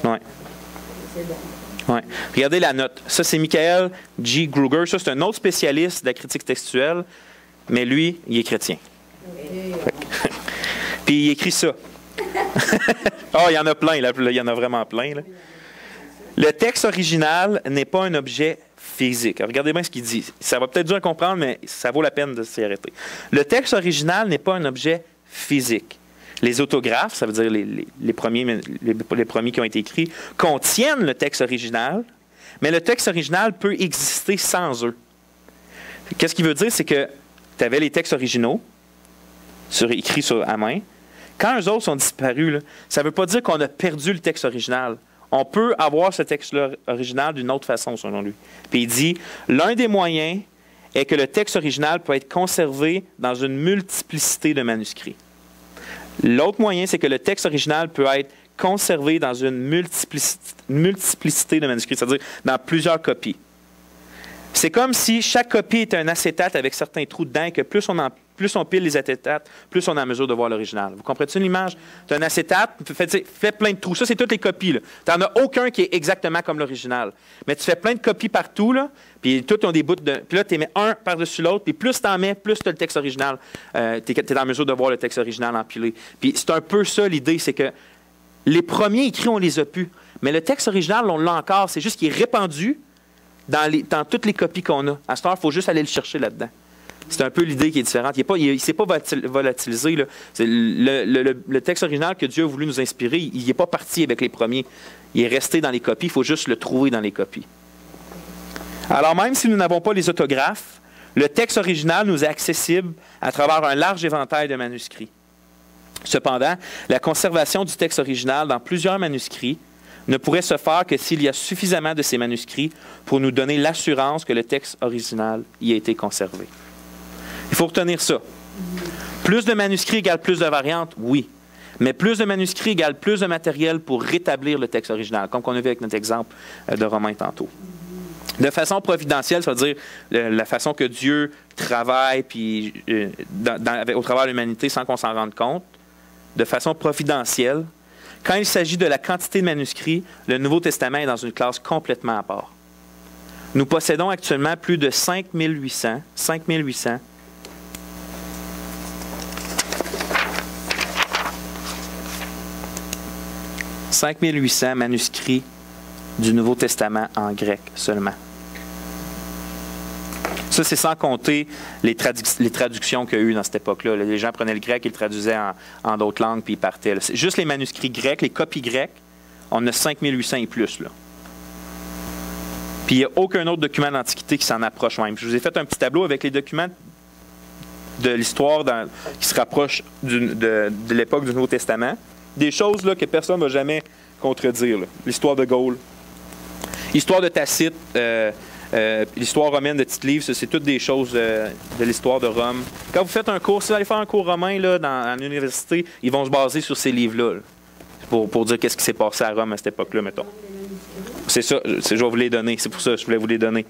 Ouais. C'est bon. Ouais. Regardez la note. Ça, c'est Michael G. Gruger. Ça, c'est un autre spécialiste de la critique textuelle, mais lui, il est chrétien. Puis il écrit ça. Il y en a plein, là. Il y en a vraiment plein, là. Le texte original n'est pas un objet physique. Regardez bien ce qu'il dit. Ça va peut-être dur à comprendre, mais ça vaut la peine de s'y arrêter. Le texte original n'est pas un objet physique. Les autographes, ça veut dire les premiers qui ont été écrits, contiennent le texte original, mais le texte original peut exister sans eux. Qu'est-ce qu'il veut dire? C'est que tu avais les textes originaux, écrits à main. Quand eux autres sont disparus, là, ça ne veut pas dire qu'on a perdu le texte original. On peut avoir ce texte-là original d'une autre façon, selon lui. Puis il dit, l'un des moyens est que le texte original peut être conservé dans une multiplicité de manuscrits. L'autre moyen, c'est que le texte original peut être conservé dans une multiplicité de manuscrits, c'est-à-dire dans plusieurs copies. C'est comme si chaque copie était un acétate avec certains trous dedans et que plus on pile les acétates, plus on est en mesure de voir l'original. Vous comprenez l'image? Tu as un acétate, fais plein de trous. Ça, c'est toutes les copies. Tu n'en as aucun qui est exactement comme l'original. Mais tu fais plein de copies partout, là, puis toutes ont des bouts de... Puis là, tu mets un par-dessus l'autre, puis plus tu en mets, plus tu as le texte original. Tu es en mesure de voir le texte original empilé. Puis c'est un peu ça l'idée, c'est que les premiers écrits, on les a plus. Mais le texte original, on l'a encore. C'est juste qu'il est répandu dans toutes les copies qu'on a. À ce temps, il faut juste aller le chercher là-dedans. C'est un peu l'idée qui est différente. Il ne s'est pas volatilisé. Là. Le texte original que Dieu a voulu nous inspirer, il n'est pas parti avec les premiers. Il est resté dans les copies. Il faut juste le trouver dans les copies. Alors même si nous n'avons pas les autographes, le texte original nous est accessible à travers un large éventail de manuscrits. Cependant, la conservation du texte original dans plusieurs manuscrits ne pourrait se faire que s'il y a suffisamment de ces manuscrits pour nous donner l'assurance que le texte original y a été conservé. Il faut retenir ça. Plus de manuscrits égale plus de variantes, oui. Mais plus de manuscrits égale plus de matériel pour rétablir le texte original, comme on a vu avec notre exemple de Romains tantôt. De façon providentielle, ça veut dire la façon que Dieu travaille puis, au travers de l'humanité sans qu'on s'en rende compte. De façon providentielle, Quand il s'agit de la quantité de manuscrits, le Nouveau Testament est dans une classe complètement à part. Nous possédons actuellement plus de 5800 manuscrits du Nouveau Testament en grec seulement. Ça, c'est sans compter les traductions qu'il y a eu dans cette époque-là. Les gens prenaient le grec, ils le traduisaient en d'autres langues, puis ils partaient. C'est juste les manuscrits grecs, les copies grecques, on a 5800 et plus. Là. Puis il n'y a aucun autre document d'Antiquité qui s'en approche même. Je vous ai fait un petit tableau avec les documents de l'histoire qui se rapprochent de l'époque du Nouveau Testament. Des choses là, que personne ne va jamais contredire. Là. L'histoire de Gaule, l'histoire de Tacite, l'histoire romaine de Tite-Livre, c'est toutes des choses de l'histoire de Rome. Quand vous faites un cours, si vous allez faire un cours romain là, à l'université, ils vont se baser sur ces livres-là là, pour dire qu'est-ce qui s'est passé à Rome à cette époque-là, mettons. C'est ça, je vais vous les donner. C'est pour ça que je voulais vous les donner.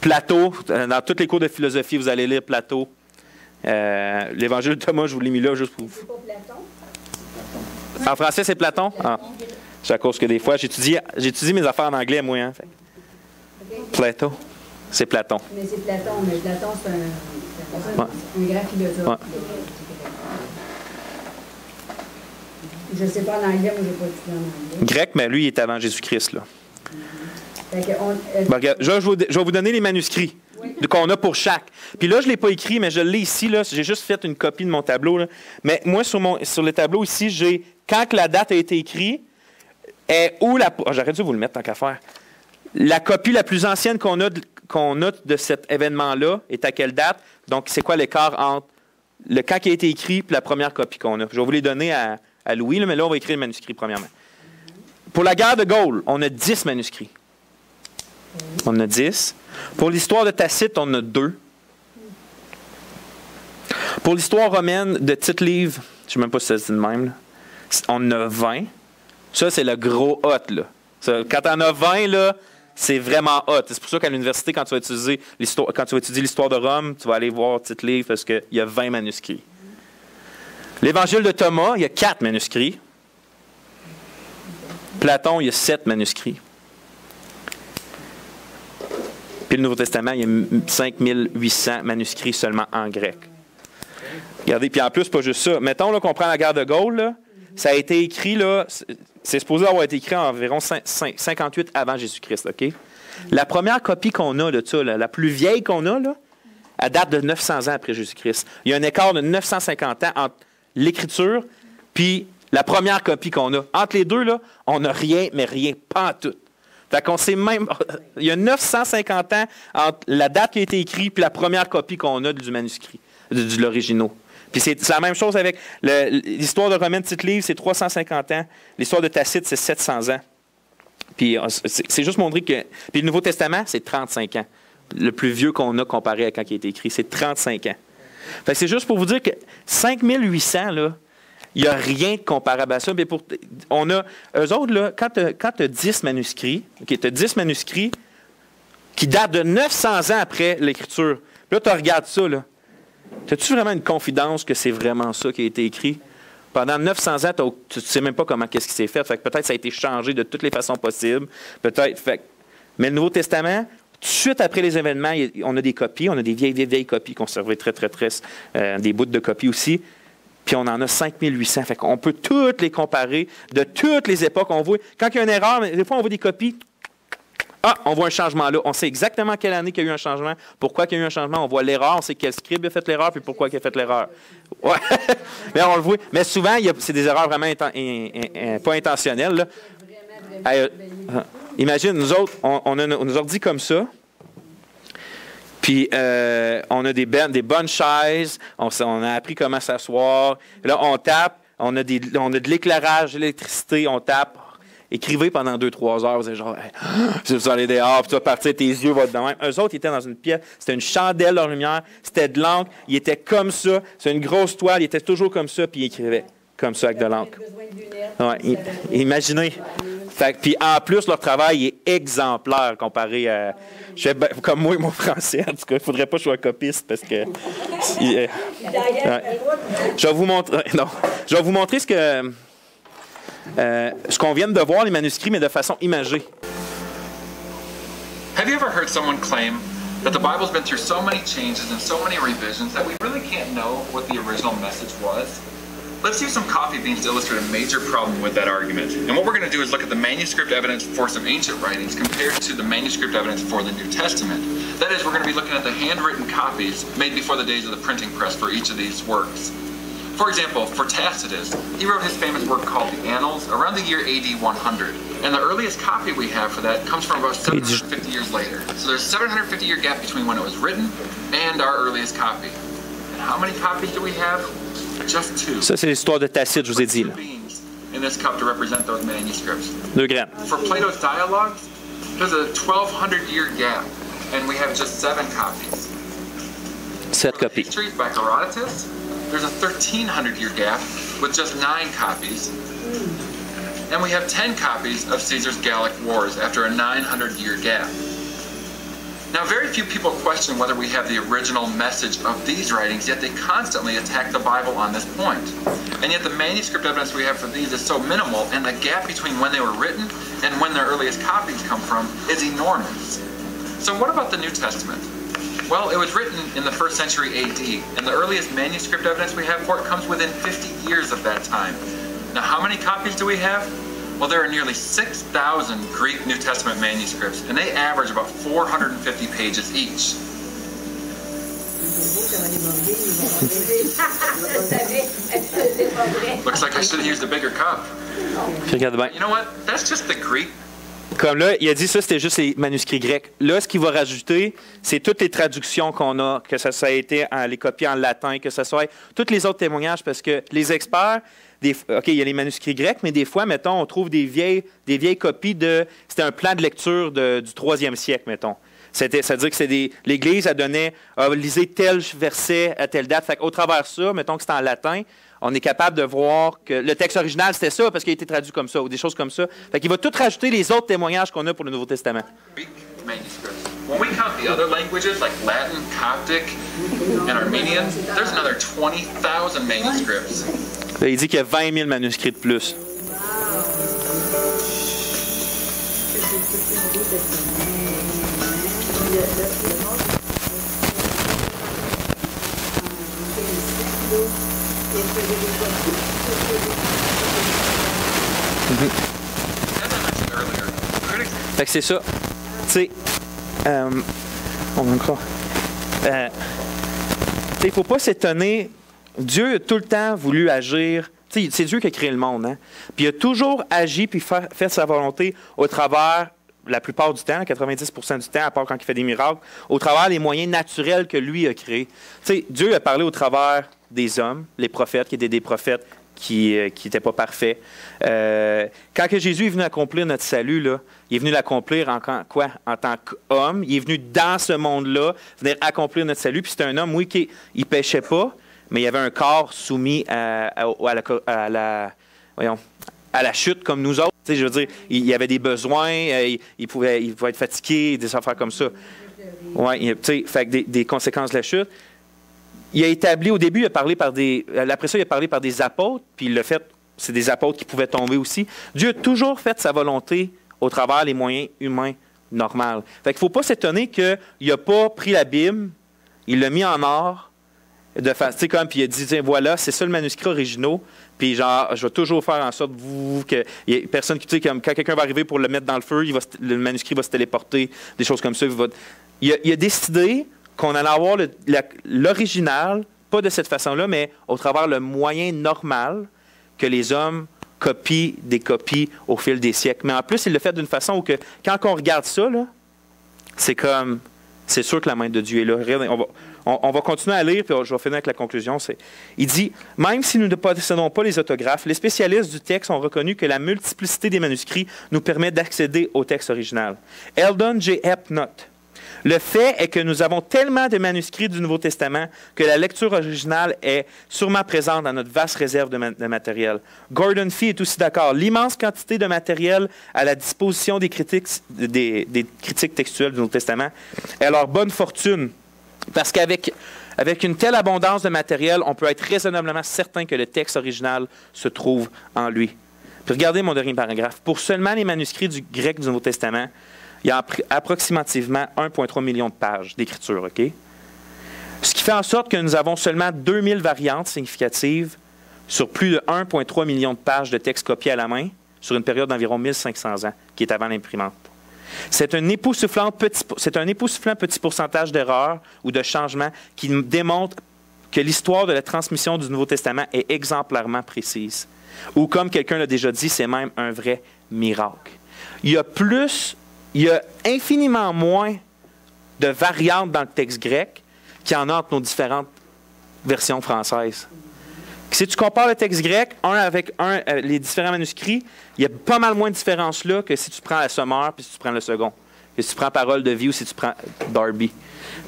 Platon, dans tous les cours de philosophie, vous allez lire Platon. L'Évangile de Thomas, je vous l'ai mis là juste pour vous. C'est pas Platon? En français, c'est Platon? Ah. C'est à cause que des fois, j'étudie mes affaires en anglais, moi. Hein, fait. Platon. C'est Platon. Mais c'est Platon, mais Platon, c'est un grand philosophe. Ouais. Je ne sais pas en anglais, moi, je n'ai pas étudié en anglais. Grec, mais lui, il est avant Jésus-Christ. Là. Fait que Regarde, je vais vous donner les manuscrits qu'on a pour chaque. Puis là, je ne l'ai pas écrit, mais je l'ai ici. J'ai juste fait une copie de mon tableau. Là. Mais moi, sur le tableau ici, j'ai quand la date a été écrite et où la... Oh, j'aurais dû vous le mettre tant qu'à faire. La copie la plus ancienne qu'on a de cet événement-là est à quelle date? Donc, c'est quoi l'écart entre le quand qui a été écrit et la première copie qu'on a? Je vais vous les donner à Louis, là, mais là, on va écrire le manuscrit premièrement. Pour la guerre de Gaule, on a 10 manuscrits. On a 10. Pour l'histoire de Tacite, on a 2. Pour l'histoire romaine de Tite-Livre, je ne sais même pas si c'est le même, là, on a 20. Ça, c'est le gros hot. Là. Ça, quand on a 20, là, c'est vraiment hot. C'est pour ça qu'à l'université, quand tu vas étudier l'histoire de Rome, tu vas aller voir Tite-Livre parce qu'il y a 20 manuscrits. L'Évangile de Thomas, il y a 4 manuscrits. Platon, il y a 7 manuscrits. Puis le Nouveau Testament, il y a 5800 manuscrits seulement en grec. Regardez, puis en plus, pas juste ça. Mettons là, qu'on prend la guerre de Gaule, là, ça a été écrit, là, c'est supposé avoir été écrit environ 58 avant Jésus-Christ, OK? La première copie qu'on a de ça, là, la plus vieille qu'on a, là, elle date de 900 ans après Jésus-Christ. Il y a un écart de 950 ans entre l'écriture puis la première copie qu'on a. Entre les deux, là, on n'a rien, mais rien, pas en tout. Fait qu'on sait même... Il y a 950 ans entre la date qui a été écrite puis la première copie qu'on a du manuscrit, de l'original. Puis c'est la même chose avec l'histoire de Romaine Tite-Livre, c'est 350 ans. L'histoire de Tacite, c'est 700 ans. Puis c'est juste montrer que... Puis le Nouveau Testament, c'est 35 ans. Le plus vieux qu'on a comparé à quand il a été écrit, c'est 35 ans. Fait que c'est juste pour vous dire que 5800, là, il n'y a rien de comparable à ça. Mais on a... Eux autres, là, quand tu as 10 manuscrits, okay, tu as 10 manuscrits qui datent de 900 ans après l'Écriture. Puis là, tu regardes ça, là. As-tu vraiment une confidence que c'est vraiment ça qui a été écrit? Pendant 900 ans, tu ne sais même pas qu'est-ce qui s'est fait. Fait que peut-être ça a été changé de toutes les façons possibles. Peut-être. Mais le Nouveau Testament, tout de suite après les événements, on a des copies. On a des vieilles copies conservées très, des bouts de copies aussi. Puis on en a 5800. Fait qu'on peut toutes les comparer de toutes les époques. On voit, quand il y a une erreur, des fois on voit des copies. Ah, on voit un changement là. On sait exactement quelle année qu'il y a eu un changement, pourquoi il y a eu un changement. On voit l'erreur, on sait quel scribe a fait l'erreur, puis pourquoi il a fait l'erreur. Ouais. Mais on le voit. Mais souvent, c'est des erreurs vraiment pas intentionnelles. Là. Imagine, nous autres, on a nos ordi comme ça. Puis, on a des bonnes chaises. On a appris comment s'asseoir. Là, on tape. On a de l'éclairage, de l'électricité. On tape. Écrivez pendant 2-3 heures. Vous êtes genre, hey, vous allez dehors, puis tu vas partir, tes yeux vont être de même. Eux autres, ils étaient dans une pièce. C'était une chandelle, leur lumière. C'était de l'encre. Ils étaient comme ça. C'est une grosse toile. Ils étaient toujours comme ça, puis ils écrivaient comme ça avec de l'encre. Ouais, imaginez. Puis en plus, leur travail est exemplaire comparé à... comme moi et mon français, en tout cas. Il ne faudrait pas que je sois copiste parce que... Je vais vous montrer... Non. Je vais vous montrer ce que... ce qu'on vient de voir, les manuscrits, mais de façon imagée. Have you ever heard someone claim that the Bible's been through so many changes and so many revisions that we really can't know what the original message was? Let's use some coffee beans to illustrate a major problem with that argument. And what we're going to do is look at the manuscript evidence for some ancient writings compared to the manuscript evidence for the New Testament. That is, we're going to be looking at the handwritten copies made before the days of the printing press for each of these works. For example, for Tacitus, he wrote his famous work called the Annals around the year AD 100. And the earliest copy we have for that comes from about 750 years later. So there's a 750-year gap between when it was written and our earliest copy. And how many copies do we have? Just two. Ça, c'est l'histoire de Tacite, je vous ai dit. Là. In this cup to represent those manuscripts. 2 graines. For Plato's dialogues, there's a 1,200-year gap, and we have just 7 copies. 7 copies. Histories by Herodotus, there's a 1,300-year gap with just 9 copies. And we have 10 copies of Caesar's Gallic Wars after a 900-year gap. Now, very few people question whether we have the original message of these writings, yet they constantly attack the Bible on this point. And yet the manuscript evidence we have for these is so minimal, and the gap between when they were written and when their earliest copies come from is enormous. So what about the New Testament? Well, it was written in the 1st century AD, and the earliest manuscript evidence we have for it comes within 50 years of that time. Now, how many copies do we have? Well, there are nearly 6,000 Greek New Testament manuscripts, and they average about 450 pages each. Looks like I should have used a bigger cup. Regarde bien. You know what? That's just the Greek. Comme là, il a dit ça, c'était juste les manuscrits grecs. Là, ce qu'il va rajouter, c'est toutes les traductions qu'on a, que ça a été les copies en latin, que ce soit tous les autres témoignages, parce que les experts, OK, il y a les manuscrits grecs, mais des fois, mettons, on trouve des vieilles copies de... C'était un plan de lecture du 3e siècle, mettons. C'est-à-dire que l'Église a donné, lisez tel verset à telle date. Fait qu'au travers ça, mettons que c'est en latin, on est capable de voir que le texte original, c'était ça parce qu'il a été traduit comme ça, ou des choses comme ça. Fait qu'il va tout rajouter les autres témoignages qu'on a pour le Nouveau Testament. When we count the other languages like Latin, Coptic, and Armenian, there's another 20,000 manuscripts. Là, il dit qu'il y a 20 000 manuscrits de plus. Fait que c'est ça. Tu sais, on va croire. Tu sais, il ne faut pas s'étonner. Dieu a tout le temps voulu agir. Tu sais, c'est Dieu qui a créé le monde. Hein? Puis il a toujours agi puis fait sa volonté au travers, la plupart du temps, 90% du temps, à part quand il fait des miracles, au travers des moyens naturels que lui a créés. Tu sais, Dieu a parlé au travers des hommes, les prophètes, qui étaient des prophètes qui n'étaient pas parfaits. Quand que Jésus est venu accomplir notre salut, là, il est venu l'accomplir en tant qu'homme. Il est venu dans ce monde-là, venir accomplir notre salut. Puis c'était un homme, oui, qui ne péchait pas, mais il avait un corps soumis à la chute comme nous autres. Tu sais, je veux dire, il avait des besoins, il pouvait être fatigué, des affaires comme ça. Ouais, tu sais, fait que des conséquences de la chute. Il a établi, au début, après ça, il a parlé par des apôtres, puis il l'a fait, c'est des apôtres qui pouvaient tomber aussi. Dieu a toujours fait sa volonté au travers les moyens humains normaux. Fait qu'il ne faut pas s'étonner qu'il n'a pas pris la Bible, il l'a mis en or, puis il a dit, tiens, voilà, c'est ça le manuscrit original, puis genre, je vais toujours faire en sorte qu'il y ait personne qui, tu sais, quand quelqu'un va arriver pour le mettre dans le feu, le manuscrit va se téléporter, des choses comme ça. Il a décidé qu'on allait avoir l'original, pas de cette façon-là, mais au travers le moyen normal que les hommes copient des copies au fil des siècles. Mais en plus, il le fait d'une façon où que, quand on regarde ça, là, c'est sûr que la main de Dieu est là. On va continuer à lire, puis je vais finir avec la conclusion. Il dit, même si nous ne possédons pas les autographes, les spécialistes du texte ont reconnu que la multiplicité des manuscrits nous permet d'accéder au texte original. Eldon J. Epp note, le fait est que nous avons tellement de manuscrits du Nouveau Testament que la lecture originale est sûrement présente dans notre vaste réserve de matériel. Gordon Fee est aussi d'accord. L'immense quantité de matériel à la disposition des critiques textuelles du Nouveau Testament est leur bonne fortune, parce qu'avec une telle abondance de matériel, on peut être raisonnablement certain que le texte original se trouve en lui. Puis regardez mon dernier paragraphe. Pour seulement les manuscrits du grec du Nouveau Testament, il y a approximativement 1,3 million de pages d'écriture, OK? Ce qui fait en sorte que nous avons seulement 2000 variantes significatives sur plus de 1,3 million de pages de textes copiés à la main sur une période d'environ 1500 ans, qui est avant l'imprimante. C'est un époustouflant petit pourcentage d'erreurs ou de changements qui nous démontre que l'histoire de la transmission du Nouveau Testament est exemplairement précise. Ou comme quelqu'un l'a déjà dit, c'est même un vrai miracle. Il y a infiniment moins de variantes dans le texte grec qu'il y en a entre nos différentes versions françaises. Si tu compares le texte grec, les différents manuscrits, il y a pas mal moins de différences là que si tu prends la Sommeur puis si tu prends le second. Que si tu prends Parole de vie ou si tu prends Darby.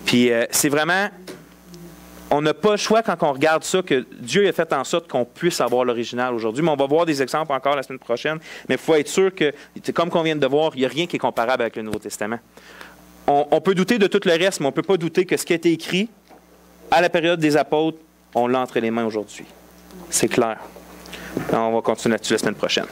Puis c'est vraiment... On n'a pas le choix quand on regarde ça que Dieu a fait en sorte qu'on puisse avoir l'original aujourd'hui. Mais on va voir des exemples encore la semaine prochaine. Mais il faut être sûr que, comme on vient de voir, il n'y a rien qui est comparable avec le Nouveau Testament. On peut douter de tout le reste, mais on ne peut pas douter que ce qui a été écrit à la période des apôtres, on l'a entre les mains aujourd'hui. C'est clair. On va continuer là-dessus la semaine prochaine.